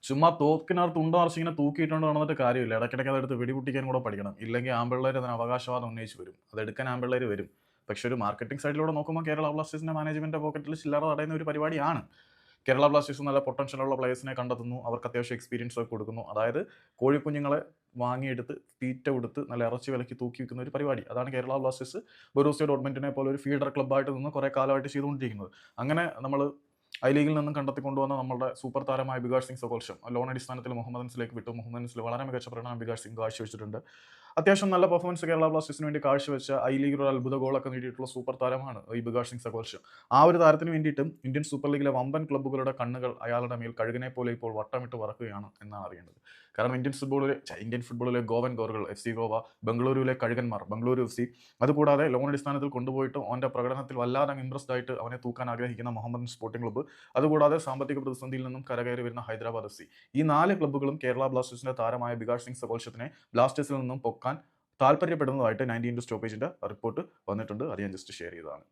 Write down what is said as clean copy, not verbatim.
ചുമ്മാ തോക്കിനകത്ത് ഉണ്ടോ അറച്ച് ഇങ്ങനെ തൂക്കിയിട്ടുണ്ട് നടന്നിട്ട് കാര്യമില്ല. ഇടയ്ക്കിടയ്ക്ക് അതെടുത്ത് വെടിപൊട്ടിക്കാൻ കൂടെ പഠിക്കണം. ഇല്ലെങ്കിൽ ആൺപിള്ളേർ അതിന് അവകാശവാദം ഉന്നയിച്ച് വരും. അതെടുക്കാൻ ആൺപിള്ളേർ വരും. പക്ഷെ ഒരു മാർക്കറ്റിംഗ് സൈഡിലൂടെ നോക്കുമ്പോൾ കേരള ബ്ലാസ്റ്റേഴ്സിന്റെ മാനേജ്മെന്റ് പോക്കറ്റിൽ ചില്ലറ തടയുന്ന ഒരു പരിപാടിയാണ്. കേരള ബ്ലാസ്റ്റേഴ്സ് നല്ല പൊട്ടൻഷ്യലുള്ള പ്ലേയേഴ്സിനെ കണ്ടെത്തുന്നു. അവർക്ക് അത്യാവശ്യം എക്സ്പീരിയൻസ് ഒക്കെ കൊടുക്കുന്നു. അതായത് കോഴിക്കുഞ്ഞുങ്ങളെ വാങ്ങിയെടുത്ത് തീറ്റ കൊടുത്ത് നല്ല ഇറച്ചി വിലയ്ക്ക് തൂക്കി വെക്കുന്ന ഒരു പരിപാടി. അതാണ് കേരള ബ്ലാസ്റ്റേഴ്സ് ബൊറൂസിയ ഡോർട്ട്മൻഡിനെ പോലെ ഒരു ഫീഡർ ക്ലബ്ബായിട്ട് നിന്ന് കുറേ കാലമായിട്ട് ചെയ്തുകൊണ്ടിരിക്കുന്നത്. അങ്ങനെ നമ്മൾ ഐ ലീഗിൽ നിന്നും കണ്ടെത്തിക്കൊണ്ടുവന്ന നമ്മുടെ സൂപ്പർ താരമായ ബികാഷ് സിംഗ് സകോൽഷം ലോൺ അടിസ്ഥാനത്തിൽ മുഹമ്മദ് അൻസിലേക്ക് വിട്ടു. മുഹമ്മദ് അൻസിൽ വളരെ മികച്ച പ്രകടനം ബികാഷ് സിംഗ് കാഴ്ചവെച്ചിട്ടുണ്ട്. അത്യാവശ്യം നല്ല പെർഫോമൻസ് കേരള ബ്ലാസ്റ്റേഴ്സിന് വേണ്ടി കാഴ്ചവെച്ച ഐ ലീഗിൽ ഒരു അത്ഭുത ഗോളൊക്കെ നേടിയിട്ടുള്ള സൂപ്പർ താരമാണ് ഈ ബികാഷ് സിംഗ് സകോൽഷം. ആ ഒരു താരത്തിന് വേണ്ടിയിട്ടും ഇന്ത്യൻ സൂപ്പർ ലീഗിലെ വമ്പൻ ക്ലബ്ബുകളുടെ കണ്ണുകൾ അയാളുടെ മേൽ കഴുകനെ പോലെ ഇപ്പോൾ വട്ടമിട്ട് വറക്കുകയാണ് എന്നാണ് അറിയേണ്ടത്. കാരണം ഇന്ത്യൻ ഫുട്ബോളിലെ ഗോവൻ ഗോറുകൾ, എഫ് സി ഗോവ, ബംഗളൂരുവിലെ കഴുകന്മാർ, ബംഗളൂരു എഫ് സി, അതുകൂടാതെ ലോൺ അടിസ്ഥാനത്തിൽ കൊണ്ടുപോയിട്ട് അവൻ്റെ പ്രകടനത്തിൽ വല്ലാതെ ഇംപ്രസ്ഡ് ആയിട്ട് അവനെ തൂക്കാൻ ആഗ്രഹിക്കുന്ന മുഹമ്മദൻ സ്പോർട്ടിംഗ് ക്ലബ്ബ്, അതുകൂടാതെ സാമ്പത്തിക പ്രതിസന്ധിയിൽ നിന്നും കരകയറി വരുന്ന ഹൈദരാബാദ് എഫ് സി, ഈ 4 ക്ലബ്ബുകളും കേരള ബ്ലാസ്റ്റേഴ്സിന്റെ താരമായ ബികാഷ് സിംഗ് സകോൽഷത്തിനെ ബ്ലാസ്റ്റേഴ്സിൽ നിന്നും പൊക്കാൻ താല്പര്യപ്പെടുന്നതായിട്ട് 90 സ്റ്റോപ്പേജിന്റെ റിപ്പോർട്ട് വന്നിട്ടുണ്ട്. അത് ഞാൻ ജസ്റ്റ് ഷെയർ ചെയ്തതാണ്.